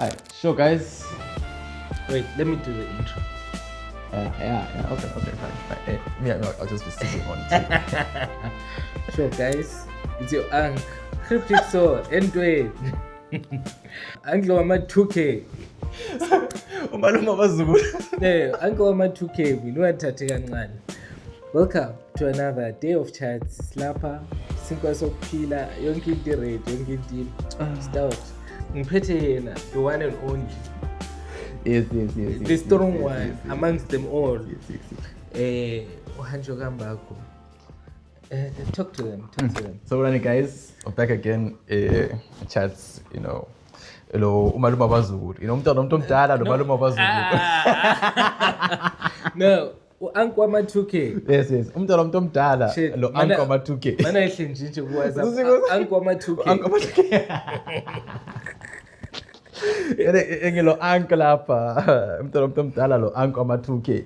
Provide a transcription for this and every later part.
Alright, sure, guys. Wait, let me do the intro. Okay, fine. No, I'll just be sitting on it. So, guys, it's your Unc, Kryptik Soul, and Dwayne. Uncle Wama 2K. Umalume abazukulu. No, Uncle Wama 2K, we know what. Welcome to another day of chats. Slapper, Sinkwa Sopila, Yonki Dirate, Yonki Deep, Stout. Mpete, the one and only. Yes. The strong one amongst them all. Yes. Ohanjo Gambako. Talk to them. So, running guys, I'm back again. Chats, Hello, umalume abazukulu. Umntwana omdala lo malume abazukulu. No, Uncle Wama 2K. Yes. Umntwana omdala lo Uncle Wama 2K. Mana ihlenjinje kuWhatsApp. Uncle Wama 2K. Uncle Wama 2K. Engelo uncle lapha. Umntwana omdala lo Uncle Wama 2K.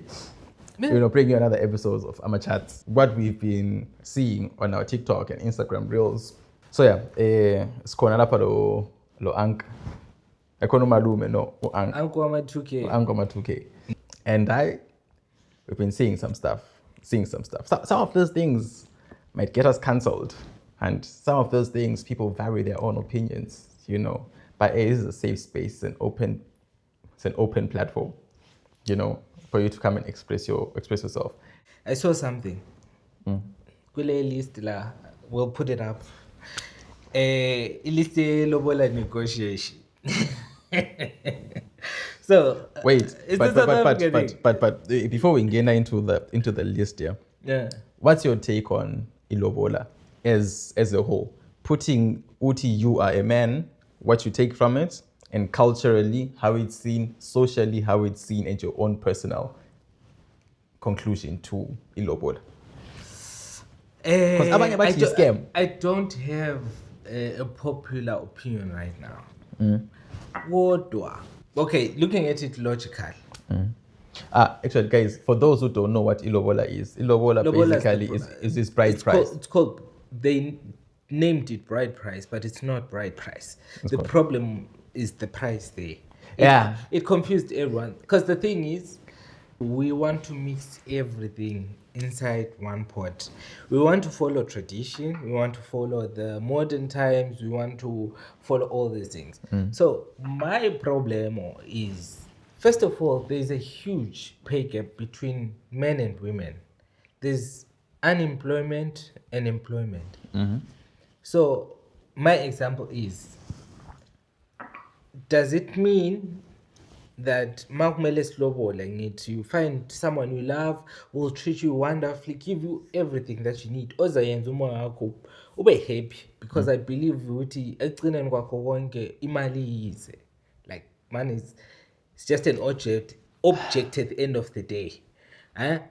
Bringing you another episode of Ama Chats. What we've been seeing on our TikTok and Instagram reels. So yeah, sikhona lapha lo uncle. Akona umalume no uncle. Uncle Wama 2K. Uncle Wama 2K. And we've been seeing some stuff. Some of those things might get us cancelled. And some of those things, people vary their own opinions, But it is a safe space, it's an open platform, for you to come and express yourself. I saw something. Kule list la, we'll put it up. List lobola negotiation. So wait, but before we get into the list here, what's your take on ilobola as a whole? Putting uti, you are a man, what you take from it, and culturally how it's seen, socially how it's seen, and your own personal conclusion to ilobola. I don't have a popular opinion right now. Okay, looking at it logically. Actually, guys, for those who don't know what ilobola is basically is this bride price. It's called, they named it bride price, but it's not bride price. The problem is the price there. It confused everyone. Because the thing is, we want to mix everything inside one pot. We want to follow tradition. We want to follow the modern times. We want to follow all these things. So my problem is, first of all, there's a huge pay gap between men and women. There's unemployment and employment. So my example is, does it mean that you find someone you love, will treat you wonderfully, give you everything that you need, ube happy? Because I believe like money is just an object at the end of the day.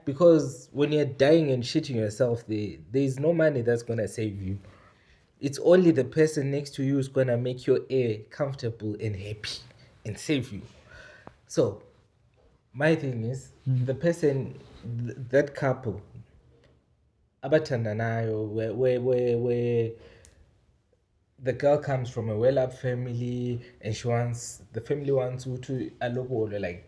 Because when you're dying and shitting yourself, there's no money that's gonna save you. It's only the person next to you who's gonna make your air comfortable and happy and save you. So, my thing is, the person, that couple, abathandanayo, where the girl comes from a well-up family and the family wants you to alobolo,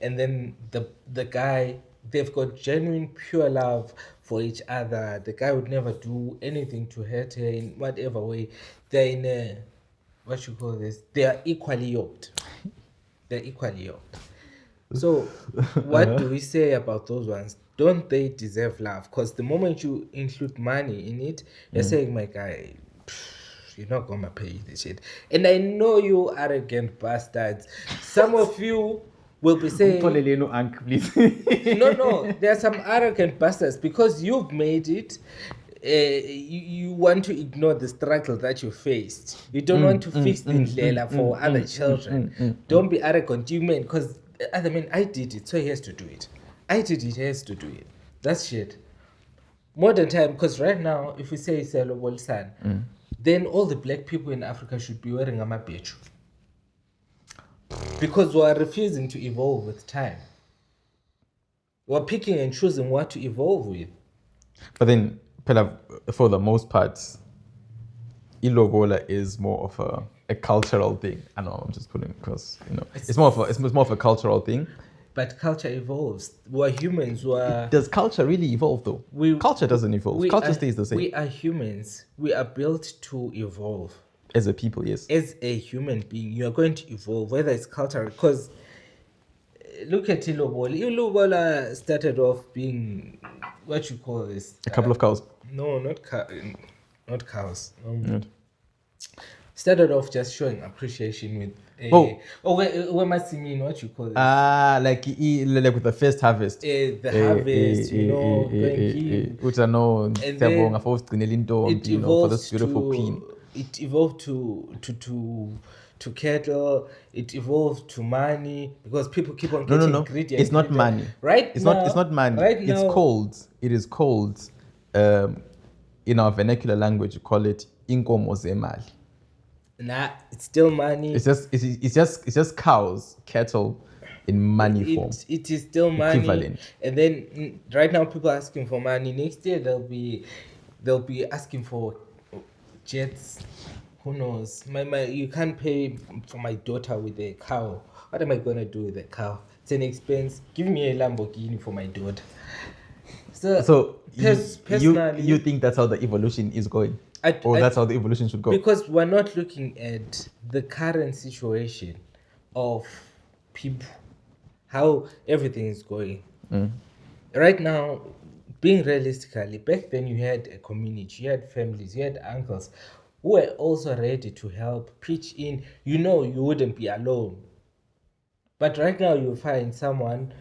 and then the guy, they've got genuine, pure love for each other. The guy would never do anything to hurt her in whatever way. They're in a, they are equally yoked. So, what do we say about those ones? Don't they deserve love? Because the moment you include money in it, you're saying, my guy, you're not going to pay this shit. And I know you arrogant bastards. Some of you will be saying, no, there are some arrogant bastards because you've made it. You want to ignore the struggle that you faced. You don't want to fix the ndlela for other children. Don't be arrogant. You mean, because other men, I did it, so he has to do it. I did it, he has to do it. That's shit. Modern time, because right now, if we say Selobol San, then all the black people in Africa should be wearing a mabechu. Because we are refusing to evolve with time. We're picking and choosing what to evolve with. But then, for the most part, ilobola is more of a cultural thing. I know I'm just putting because it's more of a cultural thing. But culture evolves. We're humans. Does culture really evolve though? Culture doesn't evolve. Culture stays the same. We are humans. We are built to evolve. As a people, yes. As a human being, you are going to evolve, whether it's cultural. Because look at lobola. Lobola started off being what you call this. A couple of cows. No, not cows. Started off just showing appreciation with. When I mean what you call it? Like with the first harvest. The harvest, and then it evolved for this beautiful queen. It evolved to cattle. It evolved to money because people keep on getting greedy. It's not money. Right? It's not money. Right it's now, called. It is called. In our vernacular language, you call it inkomo zemali. Nah, it's still money. It's just cows, cattle, in money form. It is still money. Equivalent. And then right now people are asking for money. Next year they'll be asking for jets. Who knows? You can't pay for my daughter with a cow. What am I gonna do with a cow? It's an expense. Give me a Lamborghini for my daughter. So personally, you think that's how the evolution is going? That's how the evolution should go? Because we're not looking at the current situation of people, how everything is going. Right now, being realistically, back then you had a community, you had families, you had uncles who were also ready to help, pitch in. You wouldn't be alone. But right now you'll find someone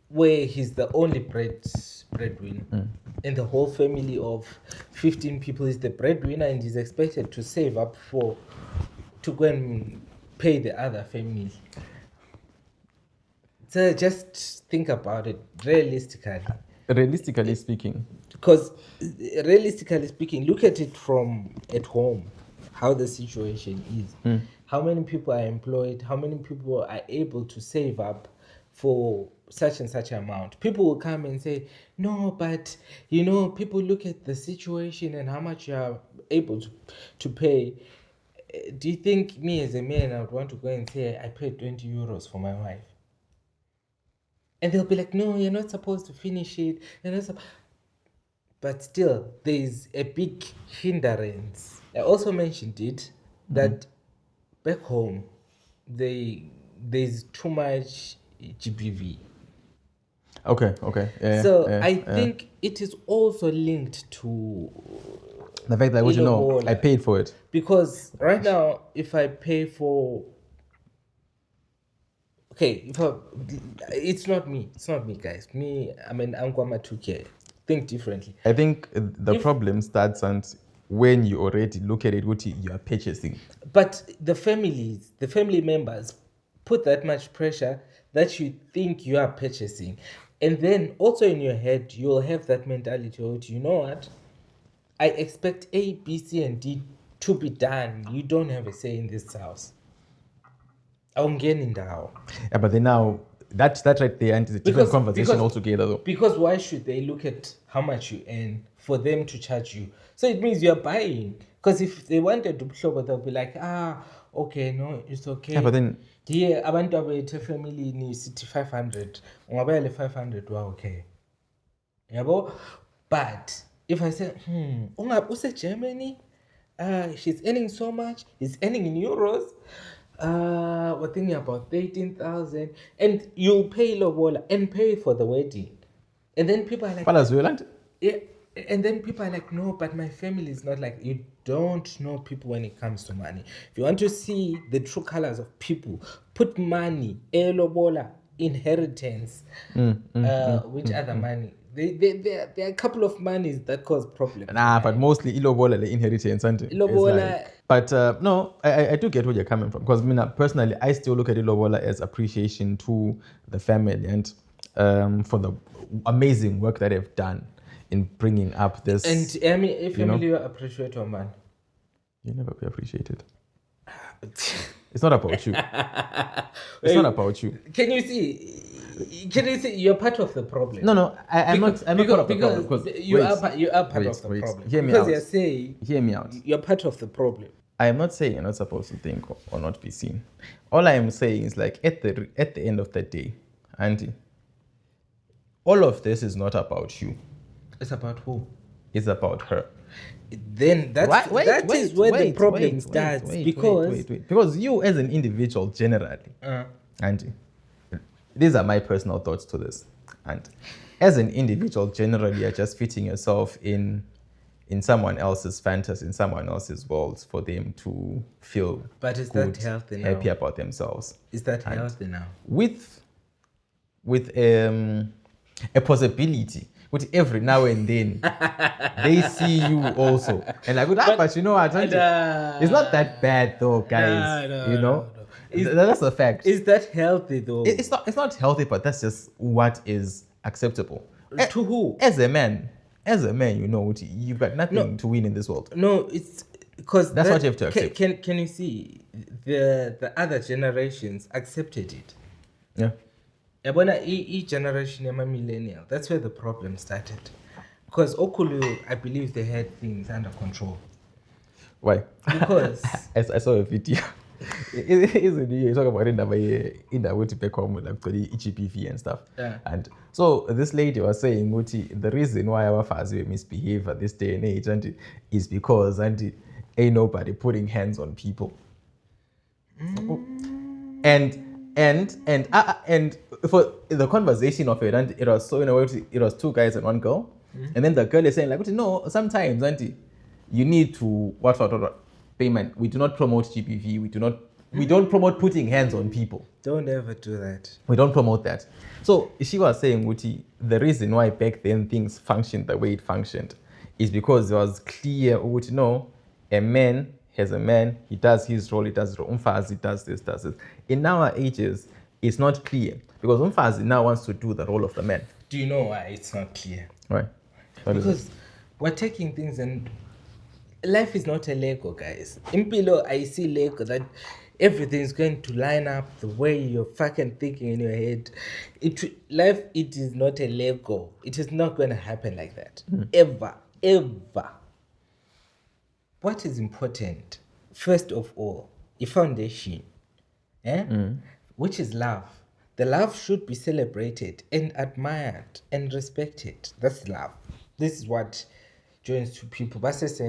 where he's the only breadwinner. And the whole family of 15 people is the breadwinner and is expected to save up to go and pay the other family. So just think about it realistically. Realistically speaking. Because realistically speaking, look at it from at home, how the situation is. How many people are employed? How many people are able to save up for such and such amount? People will come and say, no, but people look at the situation and how much you are able to pay. Do you think me as a man, I would want to go and say I paid 20 euros for my wife? And they'll be like, no, you're not supposed to finish it. But still, there's a big hindrance. I also mentioned it that back home, there's too much GBV. Okay. I think it is also linked to the fact that I paid for it. Because right now, if I pay for it's not me, guys. I'm an Angwama 2K. Think differently. I think the problem starts when you already look at it, what you are purchasing. But the family members put that much pressure that you think you are purchasing. And then also in your head, you'll have that mentality of, you know what? I expect A, B, C, and D to be done. You don't have a say in this house. I'm getting down. Yeah, but then now, that right there is a different conversation altogether though. Because why should they look at how much you earn for them to charge you? So it means you're buying. Because if they wanted to show, they'll be like, okay, no, it's okay. Yeah, but then... Here, abantu abethe family ni sithi 500. Ungabayele 500 wa okay. Yabo? But if I say, use Germany, she's earning so much, he's earning in euros. We're thinking about 13,000, and you'll pay lobola and pay for the wedding. And then people are like, yeah. And then people are like, no, but my family is not like. You don't know people when it comes to money. If you want to see the true colors of people, put money, lobola, inheritance, which other money. There are a couple of monies that cause problems. But mostly ilobola, the inheritance. Ilobola. But no, I do get where you're coming from. Because personally, I still look at ilobola as appreciation to the family and for the amazing work that they've done in bringing up this. And I mean, if family you appreciate your man, you never be appreciated. It's not about you. It's not about you. Can you see? You're part of the problem. No, I'm not part of the problem. Because you are part of the problem. Hear me because out. You're saying, hear me out. You're part of the problem. I am not saying you're not supposed to think or not be seen. All I am saying is like at the end of the day, Auntie, all of this is not about you. It's about who? It's about her. Then that is where the problem starts. Because you as an individual generally, Auntie, these are my personal thoughts to this. And as an individual generally, you're just fitting yourself in someone else's fantasy, in someone else's world for them to feel but is good, that healthy now? happy about themselves. Is that healthy now? With a possibility, with every now and then they see you also. And like, but you know what? It's not that bad though, guys. No. That's a fact. Is that healthy though? It's not healthy, but that's just what is acceptable. To who? As a man, you know, you've got nothing to win in this world. No, it's because that's what you have to accept. Can you see the other generations accepted it? Yeah. Each generation, millennial. That's where the problem started. Because Okulu, I believe they had things under control. Why? Because I saw a video. You talk about in the way to back home like the EGPV and stuff. Yeah. And so this lady was saying, the reason why our fathers misbehave at this day and age is because ain't nobody putting hands on people. And for the conversation of it, and it was so in a way it was two guys and one girl, and then the girl is saying like, no, sometimes auntie, you need to what payment. We do not promote GPV. We don't promote putting hands on people. Don't ever do that. We don't promote that. So she was saying, the reason why back then things functioned the way it functioned is because it was clear, a man has a man, he does his role, he does Umfazi, he does this. In our ages, it's not clear because Umfazi now wants to do the role of the man. Do you know why it's not clear? Why? Because we're taking things and life is not a Lego, guys. In below, I see Lego that everything's going to line up the way you're fucking thinking in your head. Life, it is not a Lego. It is not going to happen like that. Ever. What is important? First of all, a foundation, which is love. The love should be celebrated and admired and respected. That's love. This is what joins two people. This is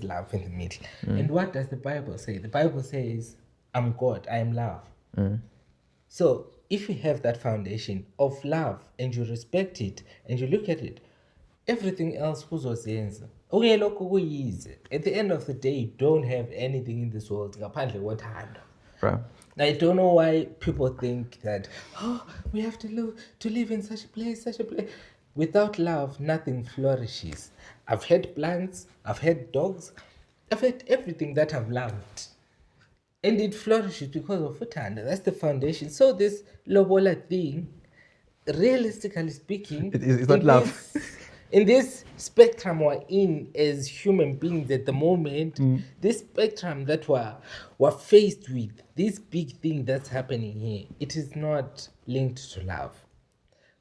love in the middle. And what does the Bible say? The Bible says, I'm God, I am love. So if you have that foundation of love and you respect it and you look at it, everything else kuzozenza. Okay, lokho kuyize. At the end of the day, you don't have anything in this world ngaphandle kothando. Right. I don't know why people think that, we have to live in such a place. Without love, nothing flourishes. I've had plants, I've had dogs, I've had everything that I've loved. And it flourishes because of uthando. That's the foundation. So this lobola thing, realistically speaking, it's not love. In this spectrum we're in as human beings at the moment, this spectrum that we're faced with, this big thing that's happening here, it is not linked to love.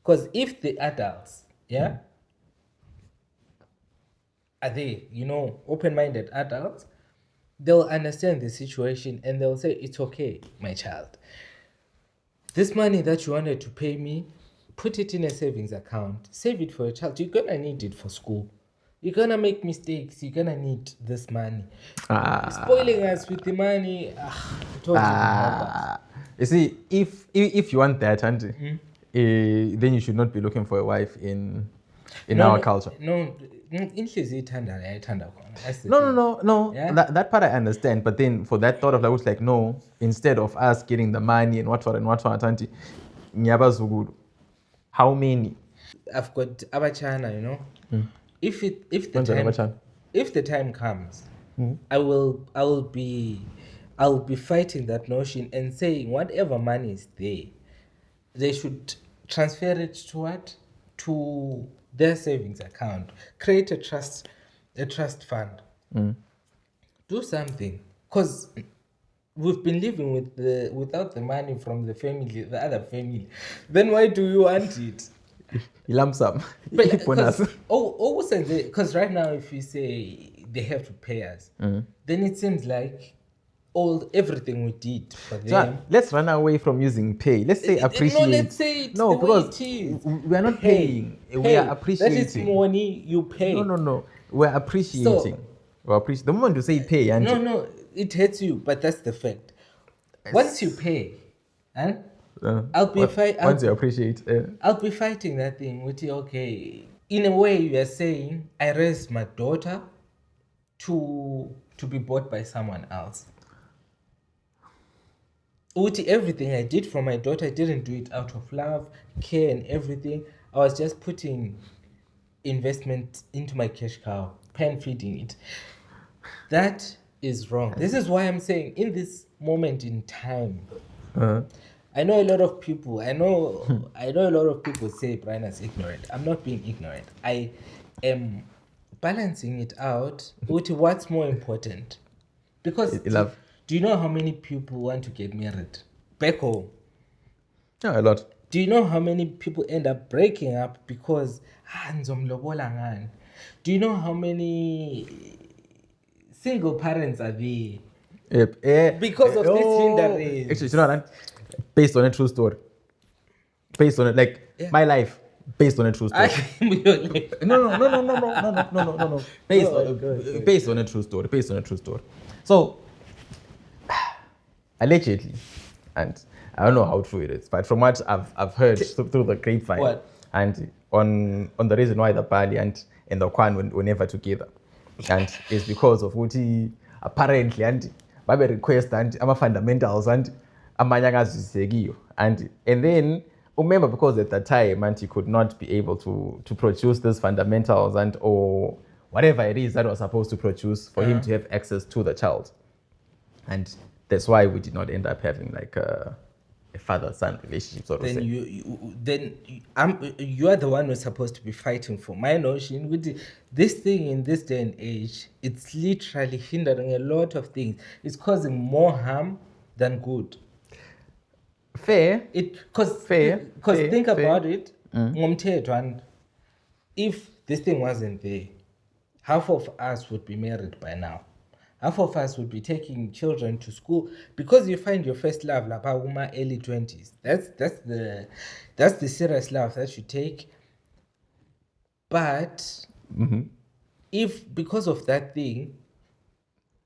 Because if the adults, are they, open-minded adults, they'll understand the situation and they'll say, it's okay, my child. This money that you wanted to pay me, put it in a savings account. Save it for your child. You're going to need it for school. You're going to make mistakes. You're going to need this money. Spoiling us with the money. You see, if you want that, auntie, then you should not be looking for a wife in our culture. No. No. Yeah? That part I understand. But then for that thought of like, no, instead of us getting the money and what, auntie, nyabazuguru. How many? I've got Abachana, If the time comes, I'll be fighting that notion and saying whatever money is there, they should transfer it to what? To their savings account. Create a trust fund. Do something. Because we've been living without the money from the other family. Then why do you want it? Lump sum. Because right now, if you say they have to pay us. Then it seems like everything we did for them. So let's run away from using pay. Let's say appreciate. No, let's say it no, the because way it is. we are not paying. We are appreciating. That is money you pay. No. We're appreciating. The moment you say pay, and no, it hurts you, but that's the fact. Once you pay, I'll be fighting. Once you appreciate, I'll be fighting that thing with you. Okay, in a way, you are saying I raised my daughter to be bought by someone else. Everything I did for my daughter, I didn't do it out of love, care, and everything. I was just putting investment into my cash cow, pan feeding it. That is wrong. This is why I'm saying in this moment in time, I know a lot of people. I know a lot of people say Brian is ignorant. I'm not being ignorant. I am balancing it out with what's more important. Because do you know how many people want to get married back home? Yeah, a lot. Do you know how many people end up breaking up because lobola ngani? Do you know how many single parents are there? Because of this hindrance. Actually, you know what? Based on a true story. Based on it, my life. Based on a true story. No. Based on a true story. So, allegedly, and I don't know how true it is, but from what I've heard through the grapevine, and on the reason why the Bali and the Kwan were never together, and it's because of what he apparently and babe request and ama fundamentals and amanyanga and then remember, because at that time and he could not be able to produce these fundamentals and or whatever it is that was supposed to produce for him to have access to the child, and that's why we did not end up having like a father-son relationship, sort of then say. You are the one who's supposed to be fighting for. My notion with this thing in this day and age, it's literally hindering a lot of things. It's causing more harm than good. Fair. Because think about it. If this thing wasn't there, half of us would be married by now. Half of us would be taking children to school, because you find your first love like early 20s. That's the serious love that you take. But if because of that thing,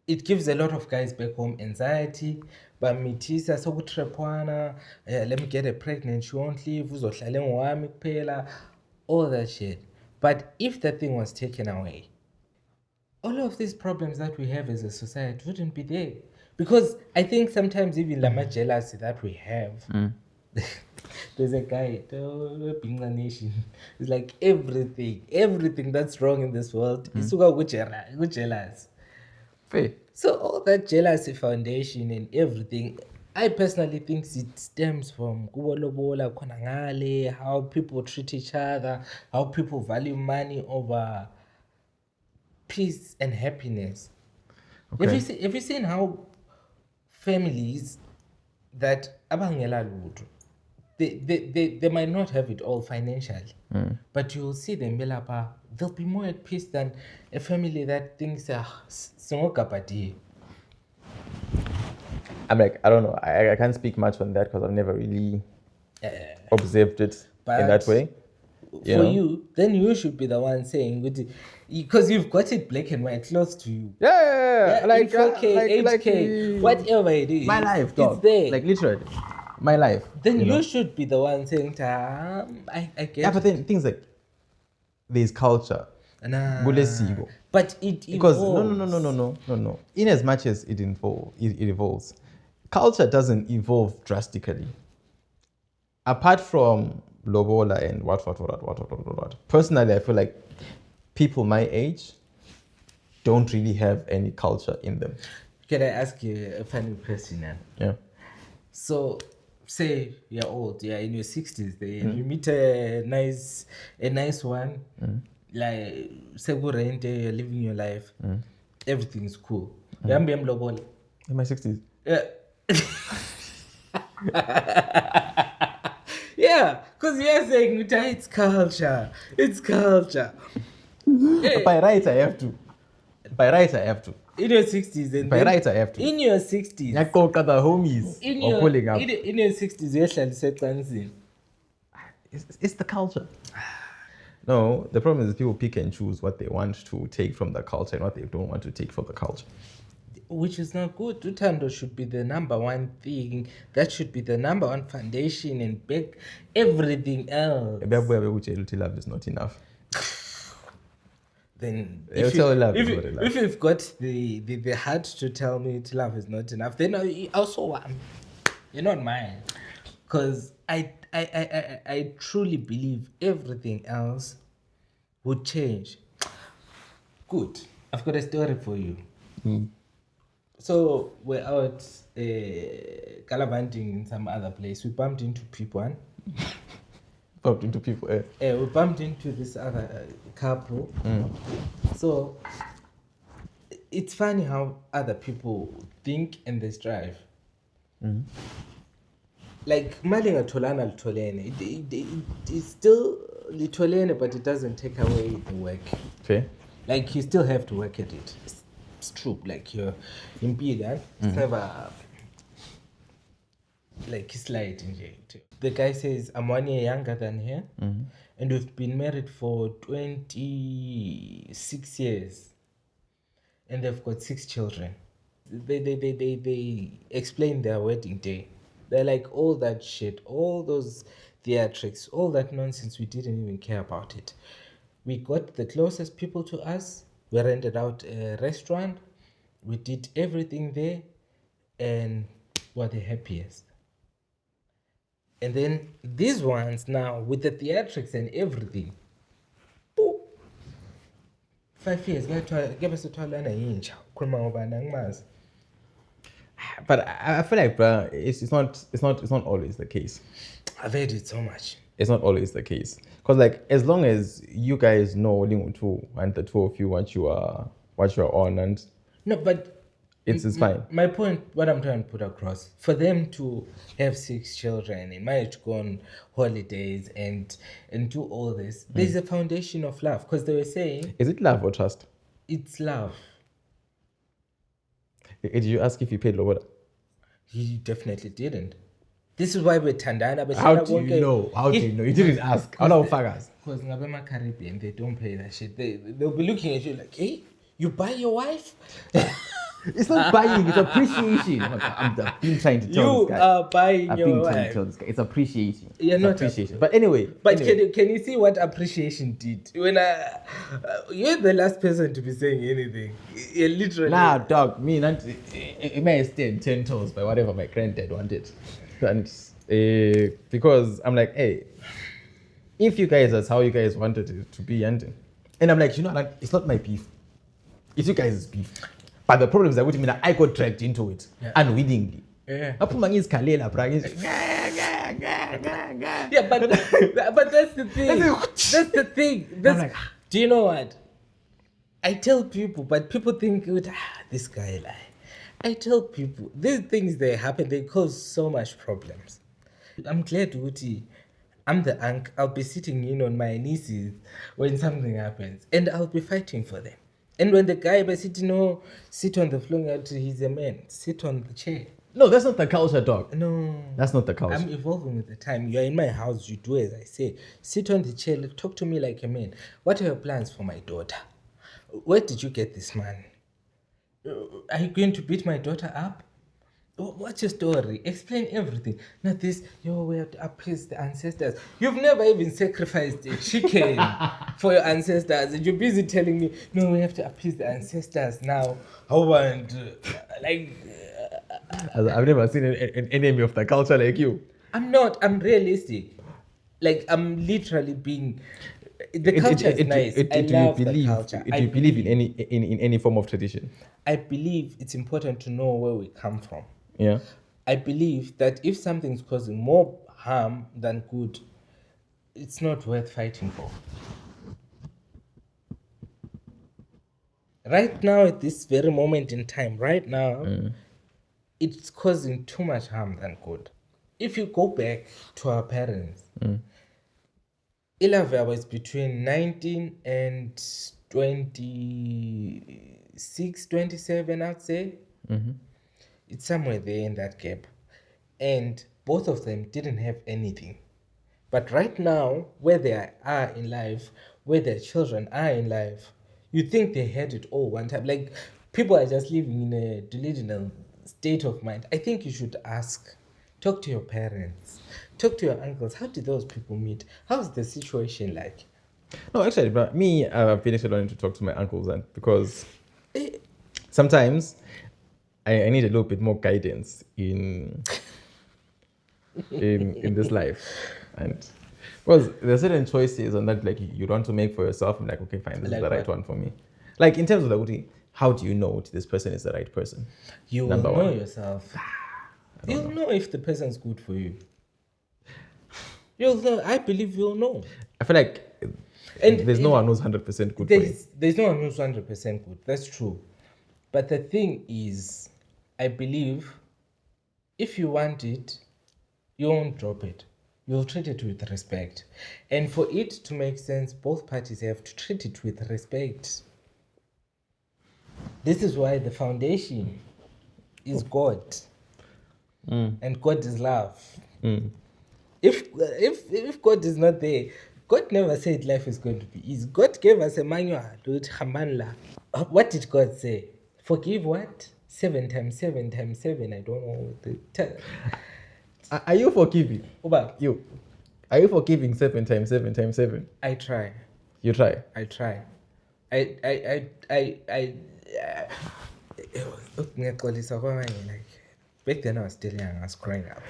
it gives a lot of guys back home anxiety. But mitisa sokutrepwana, let me get her pregnant, she won't leave, all that shit. But if that thing was taken away, all of these problems that we have as a society wouldn't be there. Because I think sometimes even the jealousy that we have, there's a guy, being a nation, it's like everything that's wrong in this world is jealous. Fair. So all that jealousy foundation and everything, I personally think it stems from lobola, how people treat each other, how people value money over peace and happiness. Okay. Have you seen how families that they might not have it all financially, but you'll see them they'll be more at peace than a family that thinks I'm like, I don't know, I can't speak much on that because I've never really observed it in that way. You, then you should be the one saying, because you've got it black and white close to you. Yeah. Like 4K, 8K, whatever it is. My life, dog. It's there. Like literally, my life. Then you should be the one saying, I get yeah, but then things like there's culture. But it because evolves. no. In as much as it evolves, culture doesn't evolve drastically. Apart from lobola and what. Personally, I feel like people my age don't really have any culture in them. Can I ask you a funny question now? Yeah. So, say you're old, you're in your 60s, and you meet a nice one, like say you're living your life, everything's cool. In my 60s. Yeah. Yeah, because you're saying it's culture. By right, I have to. By right, I have to. In your 60s, and by right, I have to. In your 60s, the homies are pulling up. In your 60s, it's the culture. No, the problem is people pick and choose what they want to take from the culture and what they don't want to take from the culture. Which is not good. Utando should be the number one thing. That should be the number one foundation and back everything else. Love is not enough. Then if you've got the heart to tell me love is not enough, then I also want. You're not mine. Because I truly believe everything else would change. Good. I've got a story for you. So we're out gallivanting in some other place. We bumped into people. We bumped into this other couple. So it's funny how other people think and they strive. Like Malinga Tolana Litolene, it's still Litolene, but it doesn't take away the work. Okay. Like you still have to work at it. It's true. Like you're impeded. It's never like he's light in jail too. The guy says, I'm 1 year younger than her, and we've been married for 26 years, and they've got 6 children. They explain their wedding day. They're like, all that shit, all those theatrics, all that nonsense, we didn't even care about it. We got the closest people to us. We rented out a restaurant. We did everything there, and we're the happiest. And then these ones now, with the theatrics and everything, 5 years, give us a $12 But I feel like, bro, it's not always the case. I've heard it so much. It's not always the case, because like as long as you guys know two and the two of you what you are on, and no, but it's fine. My point, what I'm trying to put across, for them to have 6 children and manage to go on holidays and do all this, there's a foundation of love. Because they were saying, is it love or trust? It's love. Did you ask if he paid lobola? He definitely didn't. This is why we're tandana. But how do you know? You didn't ask. How do Because in Caribbean, they don't pay that shit. They'll be looking at you like, hey, you buy your wife? It's not buying, it's appreciation. I've been trying to tell this guy. You are buying your wife. Trying to tell this guy. It's appreciation. You're not appreciation. But anyway. Can you see what appreciation did? When you're the last person to be saying anything. You're literally. Nah, dog. It may stand 10 toes by whatever my granddad wanted. And because I'm like, hey, if you guys, that's how you guys wanted it to be, and I'm like, like, it's not my beef. It's you guys' beef. But the problem is that I got dragged into it unwittingly. Yeah, but that's the thing. That's the thing. Do you know what? I tell people, but people think, this guy lie. I tell people, these things, they happen, they cause so much problems. I'm glad, Uti, I'm the uncle. I'll be sitting in on my nieces when something happens, and I'll be fighting for them. And when the guy by sitting, sit on the floor, he's a man, sit on the chair. No, that's not the culture, dog. No. That's not the culture. I'm evolving with the time. You're in my house, you do as I say. Sit on the chair, talk to me like a man. What are your plans for my daughter? Where did you get this man? Are you going to beat my daughter up? What's your story? Explain everything. Not this, we have to appease the ancestors. You've never even sacrificed a chicken for your ancestors. And you're busy telling me, no, we have to appease the ancestors now. How about, I've never seen an enemy of the culture like you. I'm not. I'm realistic. Like, I'm literally being... The culture is nice. I love the culture. Do you believe in any form of tradition? I believe it's important to know where we come from. Yeah. I believe that if something's causing more harm than good, it's not worth fighting for. Right now, at this very moment in time, it's causing too much harm than good. If you go back to our parents, Ilava was between 19 and 26, 27, I'd say. Mm-hmm. It's somewhere there in that gap. And both of them didn't have anything. But right now, where they are in life, where their children are in life, you think they had it all one time. Like, people are just living in a delusional state of mind. I think you should ask. Talk to your parents. Talk to your uncles. How did those people meet? How's the situation like? No, actually, but me, I've finished learning to talk to my uncles, and because Eh, sometimes I need a little bit more guidance in this life, and because there are certain choices and that like you want to make for yourself. I'm like, okay, fine, this is Like the right what? one for me. Like in terms of like, how do you know this person is the right person? You will Number know one. yourself. I don't You'll know. know if the person's good for you. You'll know. I believe you'll know. I feel like And there's no one who's 100% good for you. there's no one who's 100% good. That's true. But the thing is, I believe if you want it, you won't drop it. You'll treat it with respect. And for it to make sense, both parties have to treat it with respect. This is why the foundation is God. And God is love. If God is not there, God never said life is going to be easy. God gave us a manual. What did God say? Forgive what? 7 times 7 times 7. I don't know. Are you forgiving? Uba, You. Are you forgiving 7 times 7 times 7? I try. You try. I try. I ngiyaxolisa kwabanye, like back then I was still young, I was growing up.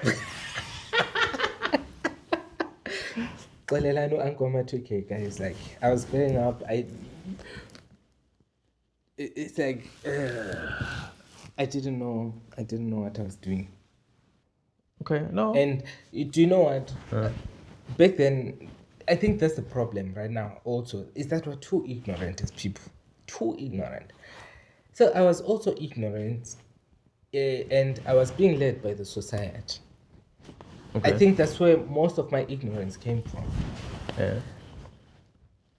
Xolelani u-uncle ma-2K, guys, like I was growing up, it's like I didn't know what I was doing. Okay, no. And do you know what? Back then, I think that's the problem right now also, is that we're too ignorant as people. Too ignorant. So I was also ignorant, and I was being led by the society. Okay. I think that's where most of my ignorance came from. Yeah.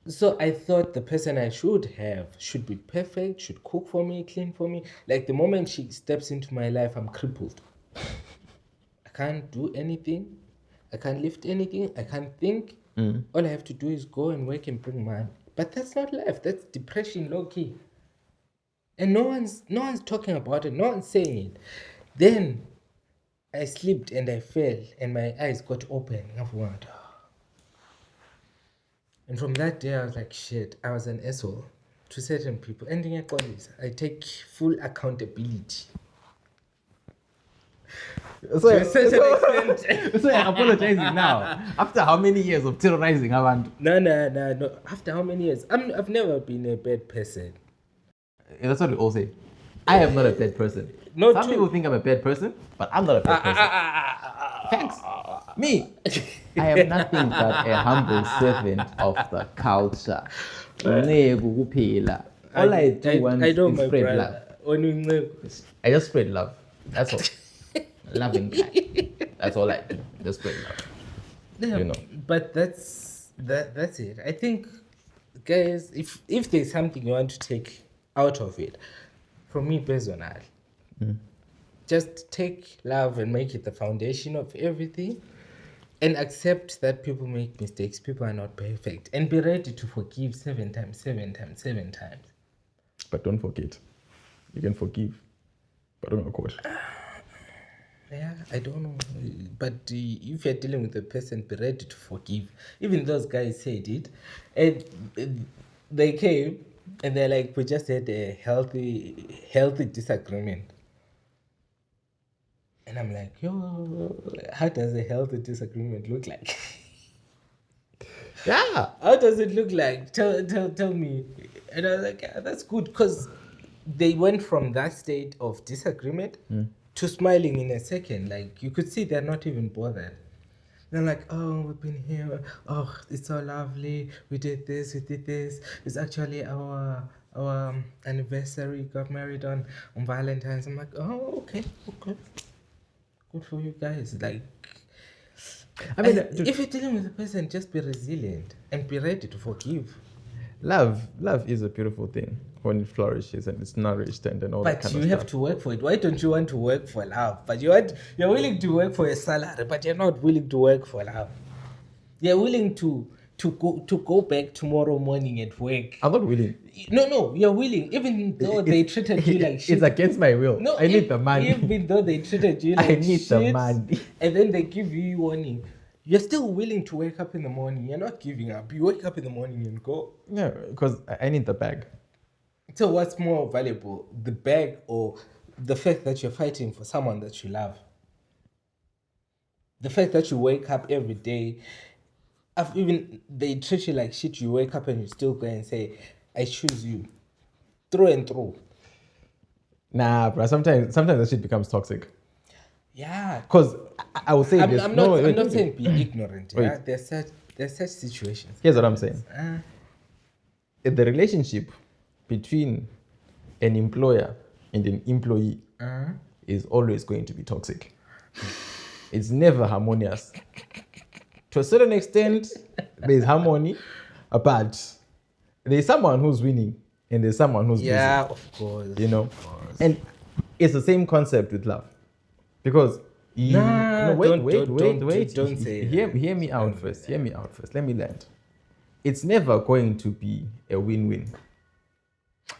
So I thought the person I should have should be perfect, should cook for me, clean for me. Like the moment she steps into my life, I'm crippled. I can't do anything. I can't lift anything. I can't think. All I have to do is go and work and bring money. But that's not life. That's depression, low key. And no one's talking about it. No one's saying it. Then I slipped and I fell and my eyes got open. And from that day I was like, shit, I was an asshole to certain people. And I take full accountability. So you're apologizing now. After how many years of terrorizing Abantu? No. After how many years? I've never been a bad person. That's what we all say. I am not a bad person. Some people think I'm a bad person, but I'm not a bad person. Thanks. Me, I am nothing but a humble servant of the culture. All I do want is spread love. I just spread love. That's all. Loving kind. That's all I do. Just spread love. Yeah, you know. But that's it. I think, guys, if there's something you want to take out of it, from me personally, just take love and make it the foundation of everything, and accept that people make mistakes. People are not perfect, and be ready to forgive 7 times 7 times 7 times. But don't forget, you can forgive, but don't quote. Yeah, I don't know. But if you're dealing with a person, be ready to forgive. Even those guys said it. And they came and they're like, we just had a healthy disagreement. And I'm like, yo, how does a healthy disagreement look like? Yeah. How does it look like? Tell me. And I was like, yeah, that's good. Because they went from that state of disagreement to smiling in a second. Like, you could see they're not even bothered. They're like, oh, we've been here. Oh, it's so lovely. We did this. It's actually our anniversary. Got married on Valentine's. I'm like, oh, okay. Good for you guys. Like, I mean, if you're dealing with a person, just be resilient and be ready to forgive. Love is a beautiful thing when it flourishes and it's nourished and all that kind of stuff. But you have to work for it. Why don't you want to work for love? But you're willing to work for a salary, but you're not willing to work for love. You're willing to go back tomorrow morning at work. I'm not willing. No, you're willing, even though they treated you like shit. It's against my will. No, I need the money. Even though they treated you like I need shit, the money. And then they give you warning. You're still willing to wake up in the morning. You're not giving up. You wake up in the morning and go. Yeah, because I need the bag. So what's more valuable, the bag or the fact that you're fighting for someone that you love? The fact that you wake up every day, even they treat you like shit, you wake up and you still go and say, I choose you. Through and through. Nah, bro. Sometimes that shit becomes toxic. Yeah. Because I would say I'm not saying be ignorant. Yeah? There's such situations. Here's what I'm saying. The relationship between an employer and an employee is always going to be toxic. It's never harmonious. To a certain extent, there's harmony, but there's someone who's winning and there's someone who's losing. Yeah, of course. You know? And it's the same concept with love. Because wait. Don't say hear me out first. Hear me out first. Let me land. It's never going to be a win-win.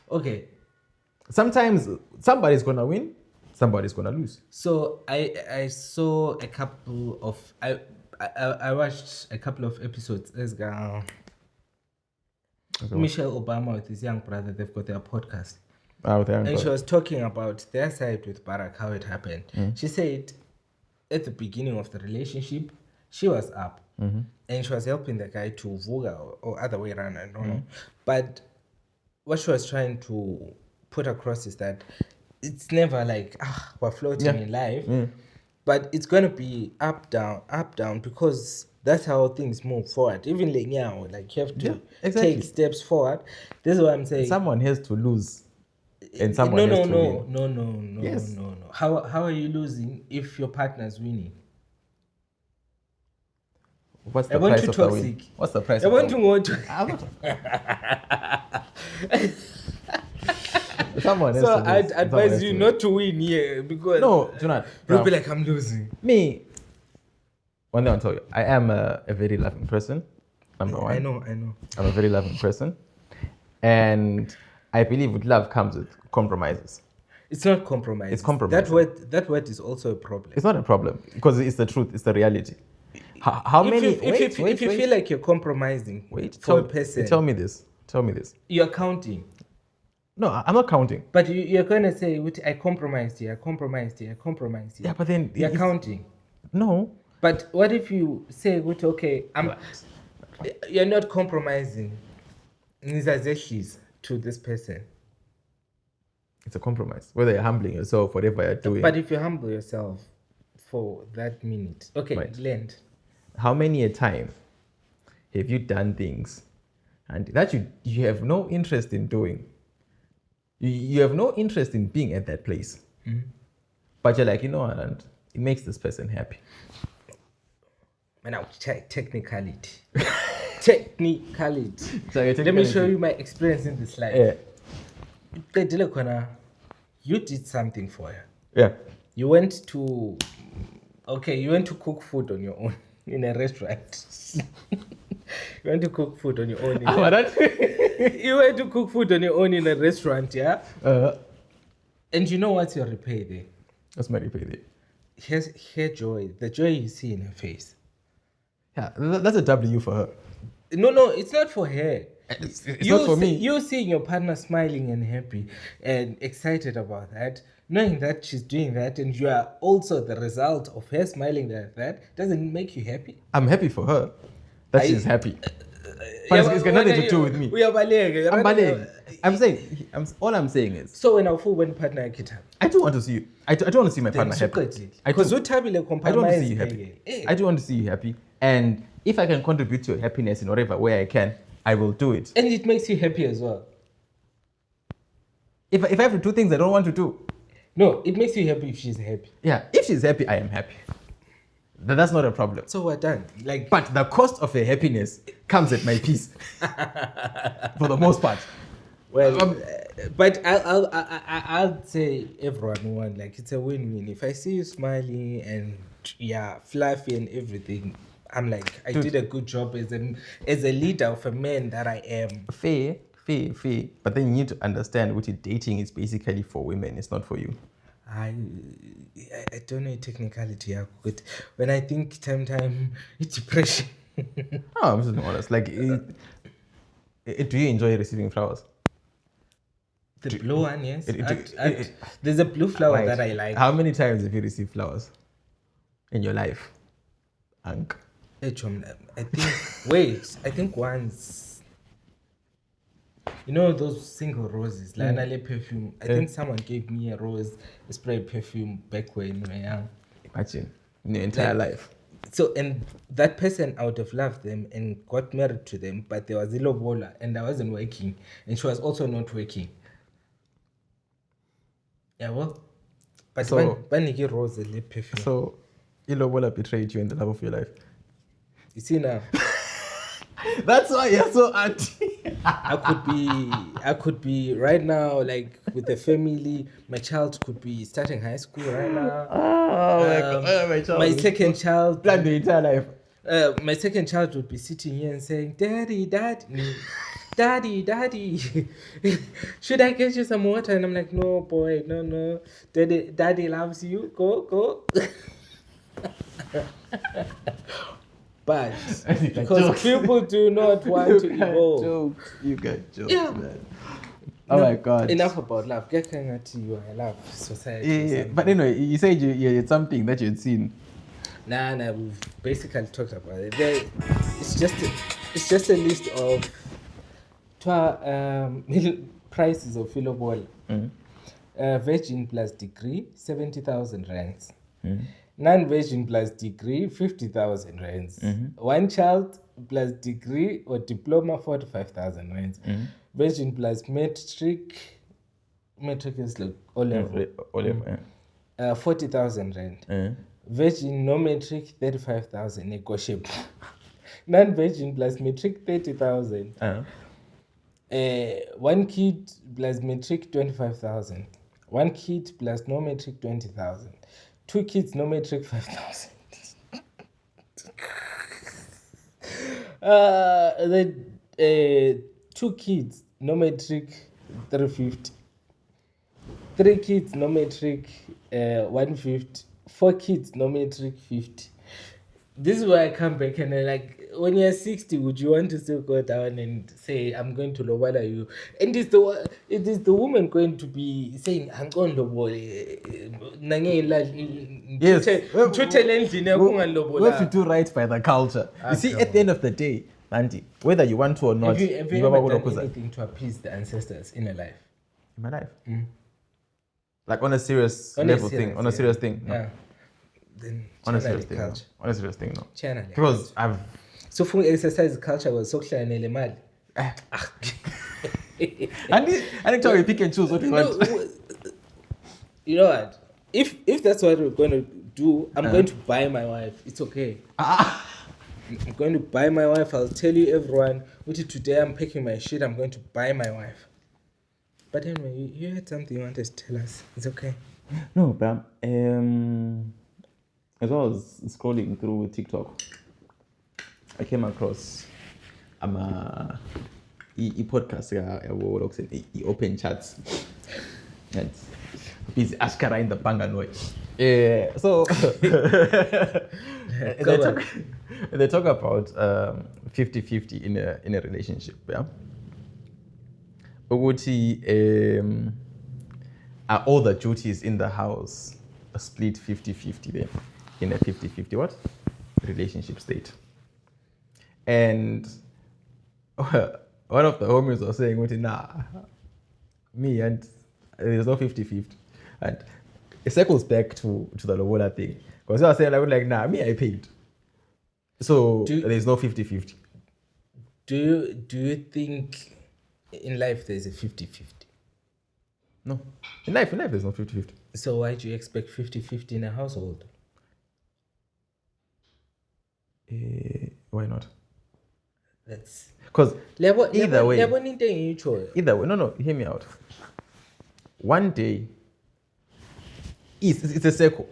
Okay. Sometimes somebody's gonna win, somebody's gonna lose. So I saw a couple of I watched a couple of episodes. Michelle Obama with his young brother, they've got their podcast. And she was talking about their side with Barack, how it happened. She said at the beginning of the relationship, she was up and she was helping the guy to vuga or other way around, I don't know. But what she was trying to put across is that it's never like, we're floating in life, but it's going to be up, down, because that's how things move forward. Even like now, like you have to take steps forward. This is what I'm saying. Someone has to lose. And someone has to win. No. How are you losing if your partner's winning? What's the price of the win? What's the price? I want to go to. Someone else. So I'd advise you not to win here because do not. You'll be like, I'm losing. Me. One thing I'll tell you, I am a very loving person. Number one. I know. I'm a very loving person, and I believe with love comes with compromises. It's not compromise. It's compromise. That word is also a problem. It's not a problem because it's the truth. It's the reality. If you feel like you're compromising for a person, tell me this. You're counting. No, I'm not counting. But you're going to say, I compromised here. Yeah, but then you're counting. No. But what if you say, okay, you're not compromising to this person? It's a compromise. Whether you're humbling yourself, whatever you're doing. But if you humble yourself for that minute, land. How many a time have you done things and that you have no interest in doing? You have no interest in being at that place. But you're like, you know what, and it makes this person happy. Now, technicality. Let me show you my experience in this life. You did something for her. Yeah. You went to cook food on your own in a restaurant. You went to cook food on your own. You went to cook food on your own in a restaurant, yeah? And you know what's your repay there? What's my repay there? Here's her joy. The joy you see in her face. Yeah, that's a W for her. No, it's not for her. It's not for me. You seeing your partner smiling and happy and excited about that, knowing that she's doing that, and you are also the result of her smiling like that, doesn't make you happy? I'm happy for her that she's happy. But it's got nothing to do with me. All I'm saying is. So when partner kita. I do want to see you. I do want to see my partner happy. Because I do want to see you happy. I do want to see you happy. And if I can contribute to your happiness in whatever way I can, I will do it. And it makes you happy as well. If I have to do things I don't want to do. No, it makes you happy if she's happy. Yeah, if she's happy, I am happy. That's not a problem. So we're done. But the cost of a happiness comes at my peace, for the most part. Well, but I'll say everyone won. Like, it's a win-win. If I see you smiling and fluffy and everything, I'm like, I did a good job as a leader of a man that I am. Fair. But then you need to understand what dating is basically for women. It's not for you. I don't know technicality, but when I think time, it's depression. I'm just being honest. Like, do you enjoy receiving flowers? The blue one, yes. There's a blue flower that I like. How many times have you received flowers in your life? Hank? I think once. You know those single roses, Lanale perfume. I think someone gave me a spray perfume back when we were young. Imagine, in your entire life. So, and that person, I would have loved them and got married to them, but there was a lobola and I wasn't working, and she was also not working. Yeah, well, but when you get rose lip perfume. So, lobola betrayed you in the love of your life. You see now. That's why you're so anti. I could be right now, like, with the family. My child could be starting high school right now. My God, my child. My second child. Plan the entire life. My second child would be sitting here and saying, Daddy, should I get you some water? And I'm like, no, boy, no. Daddy loves you. Go. But because people do not want to evolve. You got jokes, man. Oh my God. Enough about love. Get you. I love society. Yeah. But anyway, you said it's something that you'd seen. Nah, we've basically talked about it. It's just a list of prices of lobola. Virgin plus degree, 70,000 rands. Non-virgin plus degree, 50,000 rands. One child plus degree or diploma, 45,000 rands. Virgin plus metric is like O-level. 40,000 rand. Virgin no metric, 35,000, negotiable. Non-virgin plus metric, 30,000. One kid plus metric, 25,000. One kid plus no metric, 20,000. Two kids, no metric, 5,000. Two kids, no metric, 350. Three kids, no metric, 150. Four kids, no metric, 50. This is where I come back and I'm like, when you're 60, would you want to still go down and say, I'm going to lobola you? And it is the woman going to be saying, I'm going to lobola. Yes. We have to do right by the culture. You see, at the end of the day, Auntie, whether you want to or not, have you ever done anything to appease the ancestors in your life? In my life? Like on a serious thing? No. Yeah. Then on a serious thing, no. Channel because I've... So for exercise culture was so clear in mali. I need to pick and choose what you want. You know what? If that's what we're going to do, I'm going to buy my wife. It's okay. I'm going to buy my wife. I'll tell you everyone. Today I'm packing my shit. I'm going to buy my wife. But anyway, you had something you wanted to tell us. It's okay. No, but as I was scrolling through TikTok, I came across a podcast, open chats, and busy Ashkara in the Panganoi. So they talk about 50-50 in a relationship. Yeah. Are all the duties in the house split 50-50 then? In a 50-50 what? Relationship state. And one of the homies was saying, nah, me and there's no 50-50. And it circles back to the lobola thing. Because I was saying, like, nah, me, I paid. So there's no 50-50. Do you think in life there's a 50-50? No. In life there's no 50-50. So why do you expect 50-50 in a household? Why not? That's because either way, no, hear me out. One day, it's a circle.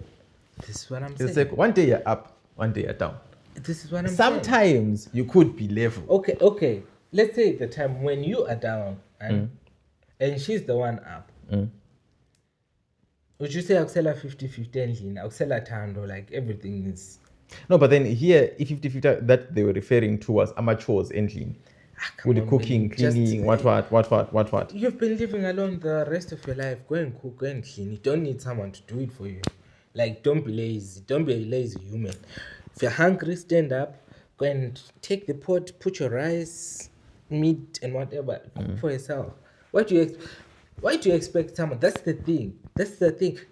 This is what I'm It's saying. a circle. One day you're up, one day you're down. This is what I'm saying. Sometimes you could be level. Okay. Let's say the time when you are down and she's the one up. Would you say I'll sell her 50-50 endlini? I'll sell her Tando, like everything is... No, but then here, if 50-50 that they were referring to was amateurs endlini. With the cooking, cleaning, what. You've been living alone the rest of your life. Go and cook, go and clean. You don't need someone to do it for you. Like, don't be lazy. Don't be a lazy human. If you're hungry, stand up. Go and take the pot, put your rice, meat, and whatever. Cook for yourself. Why do you expect someone? That's the thing.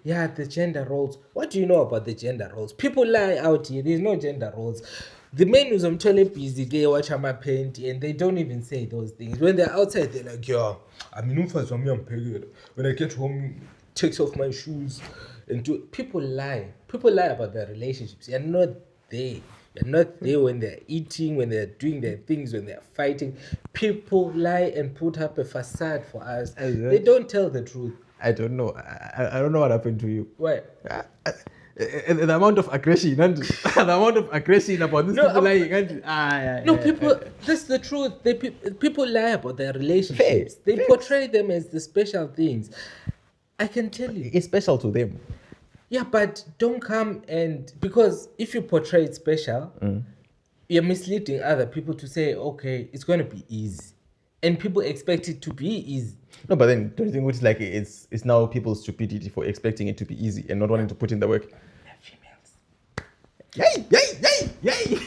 Yeah, the gender roles. What do you know about the gender roles? People lie out here. There's no gender roles. The men who's on toilet busy, they watch my paint and they don't even say those things. When they're outside, they're like, yeah, when I get home, takes off my shoes and do. People lie. People lie about their relationships. You're not there. You're not there when they're eating, when they're doing their things, when they're fighting. People lie and put up a facade for us. They don't tell the truth. I don't know. I don't know what happened to you. Why? The amount of aggression, about this people lying. People. That's the truth. People lie about their relationships. They portray them as the special things. I can tell you, it's special to them. Yeah, but don't come and because if you portray it special, you're misleading other people to say, okay, it's going to be easy, and people expect it to be easy. No, but then don't you think it's now people's stupidity for expecting it to be easy and not wanting to put in the work? They're females. Yay!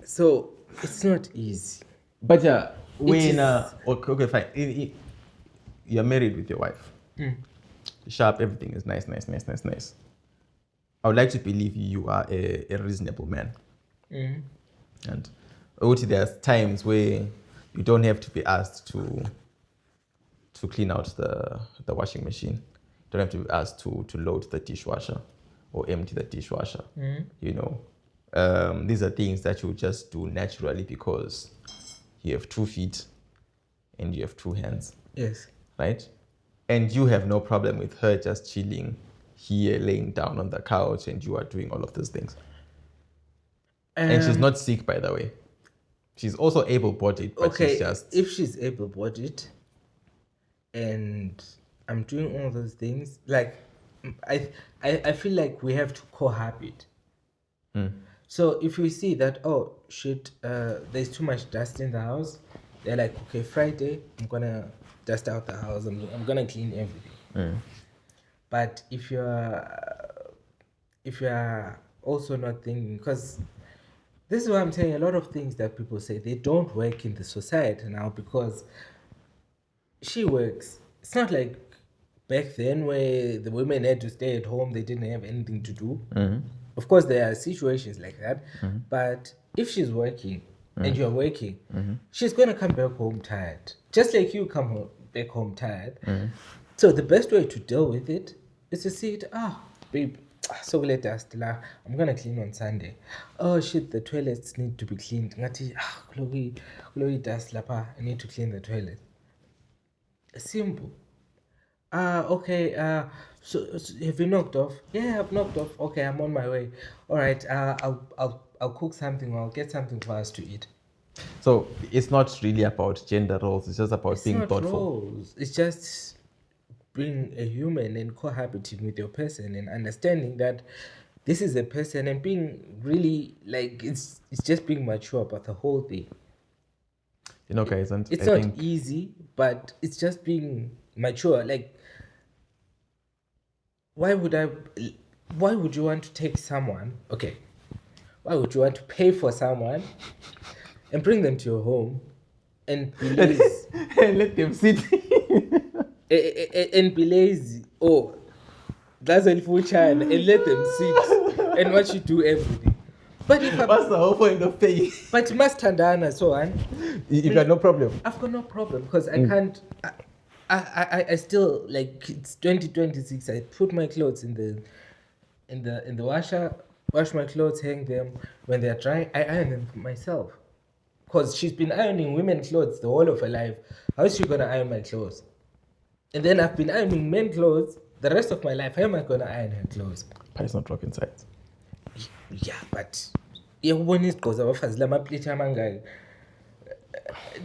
So it's not easy. But yeah, when okay, fine. You're married with your wife. Sharp, everything is nice. I would like to believe you are a reasonable man. And there's times where you don't have to be asked to clean out the washing machine. You don't have to be asked to load the dishwasher or empty the dishwasher. You know, these are things that you just do naturally because you have 2 feet and you have 2 hands. Yes. Right? And you have no problem with her just chilling here, laying down on the couch, and you are doing all of those things. And she's not sick, by the way. She's also able-bodied, but she's just... If she's able-bodied and I'm doing all those things, like, I feel like we have to cohabit. So if we see that, oh, shit, there's too much dust in the house, they're like, okay, Friday, I'm going to dust out the house. I'm gonna clean everything. But if you're also not thinking, because this is what I'm saying, a lot of things that people say they don't work in the society now because she works. It's not like back then where the women had to stay at home, they didn't have anything to do. Of course there are situations like that, but if she's working and you're working, she's gonna come back home tired. Just like you come back home tired. So the best way to deal with it is to see it, babe, so let us I'm gonna clean on Sunday. Oh shit, the toilets need to be cleaned. Chloe dust lapa, I need to clean the toilet. Simple. Okay, so have you knocked off? Yeah, I've knocked off. Okay, I'm on my way. All right, I'll cook something or I'll get something for us to eat. So it's not really about gender roles. It's just about being thoughtful. Roles. It's just being a human and cohabiting with your person and understanding that this is a person and being really like it's just being mature about the whole thing. You know, guys, it's not easy, but it's just being mature. Like, why would you want to take someone? Okay, why would you want to pay for someone and bring them to your home and be lazy and let them sit and be lazy? Oh, that's a full child, and let them sit and watch you do everything. But if what's the whole point of paying? But you must tandana, so on. You got no problem. I've got no problem because I can't. I still, like, it's 2026. I put my clothes in the washer. wash my clothes, hang them. When they're dry, I iron them for myself. Because she's been ironing women's clothes the whole of her life. How is she going to iron my clothes? And then I've been ironing men's clothes the rest of my life. How am I going to iron her clothes? But it's not rocket science. Yeah, but now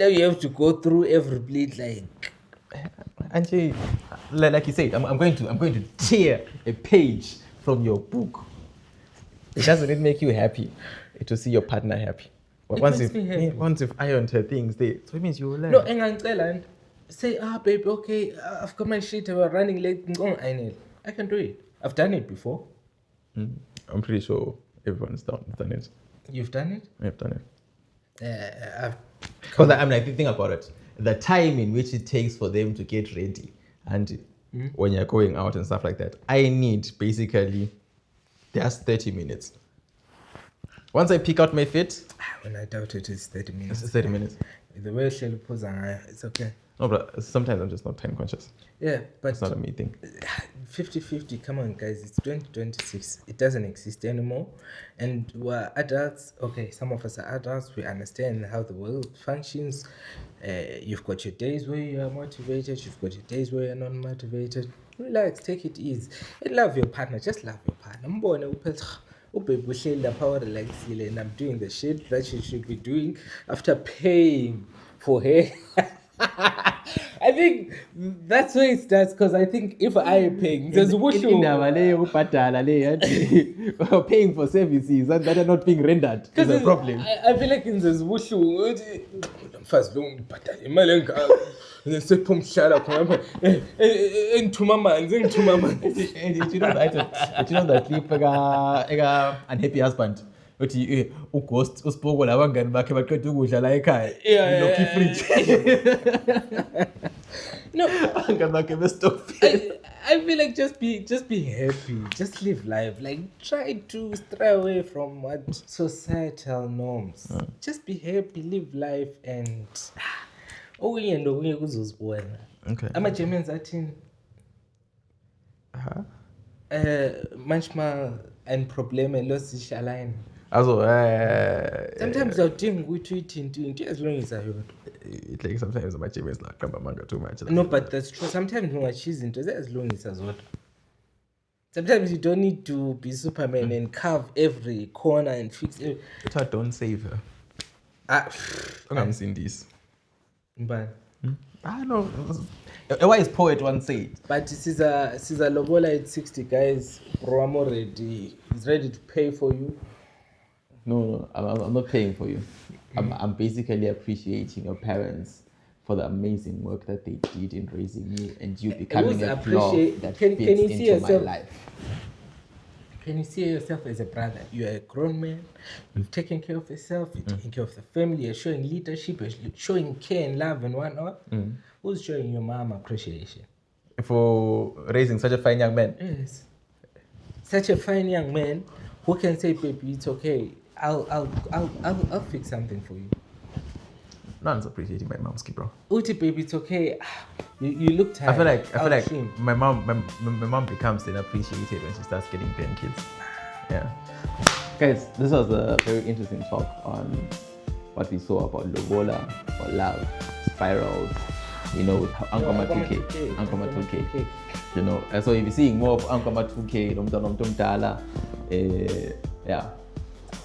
you have to go through every plate like. And like you said, I'm going to tear a page from your book. Doesn't it make you happy to see your partner happy? But once you've ironed her things, so it means you will learn. No, and say, babe, okay, I've got my shit, we're running late. I can do it. I've done it before. I'm pretty sure everyone's done it. You've done it? I've done it. Because I'm like thinking about it. The time in which it takes for them to get ready and when you're going out and stuff like that, I need basically just 30 minutes. Once I pick out my fit. When I doubt it, it's 30 minutes. It's 30 minutes. The way she pulls it's okay. No, but sometimes I'm just not time conscious. Yeah, but it's not a me thing. 50-50, come on guys, it's 2026. It doesn't exist anymore. And we're adults. Okay, some of us are adults. We understand how the world functions. You've got your days where you are motivated. You've got your days where you're not motivated. Relax, take it easy. And love your partner. Just love your partner. And I'm doing the shit that she should be doing after paying for her. I think that's where it starts, because I think if I paying, there's paying for services that are not being rendered is a problem. I feel like in this wushu, first long, but into mama. You know that clip unhappy husband. Uthi ughost usibhoko labangani bakhe baqeda ukudla la ekhaya lokhu ifridge. No, I feel like just be happy, just live life. Like try to stray away from what societal norms. Just be happy, live life, and okay. Ama-Germans athini? Manchmal ein Problem löst sich allein. Also, sometimes I'll think we treat into as long as I heard. It like sometimes my chief is like manga too much. No, but that's true. Sometimes when I choose into as long as what. Sometimes you don't need to be Superman and carve every corner and fix it. But I don't save her. I'm seeing this. But I know. A wise poet once said. But this is a lobola at 60 guys. Bro, I'm already. He's ready to pay for you. No, I'm not paying for you. I'm basically appreciating your parents for the amazing work that they did in raising you and you becoming a plug that fits into my life. Can you see yourself as a brother? You're a grown man. You've taken care of yourself. You're taking care of the family. You're showing leadership. You're showing care and love and whatnot. Who's showing your mom appreciation? For raising such a fine young man? Yes. Such a fine young man who can say, baby, it's okay. I'll fix something for you. No one's appreciating my mom's kid, bro. Uti, baby, it's okay. You look tired. I feel like my mom becomes then appreciated when she starts getting grandkids. Yeah. Guys, this was a very interesting talk on what we saw about lobola, or love, spirals, Ankoma 2K. You know, and so if you're seeing more of Ankoma 2K, yeah.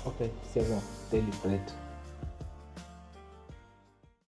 Okay, Daily Bread.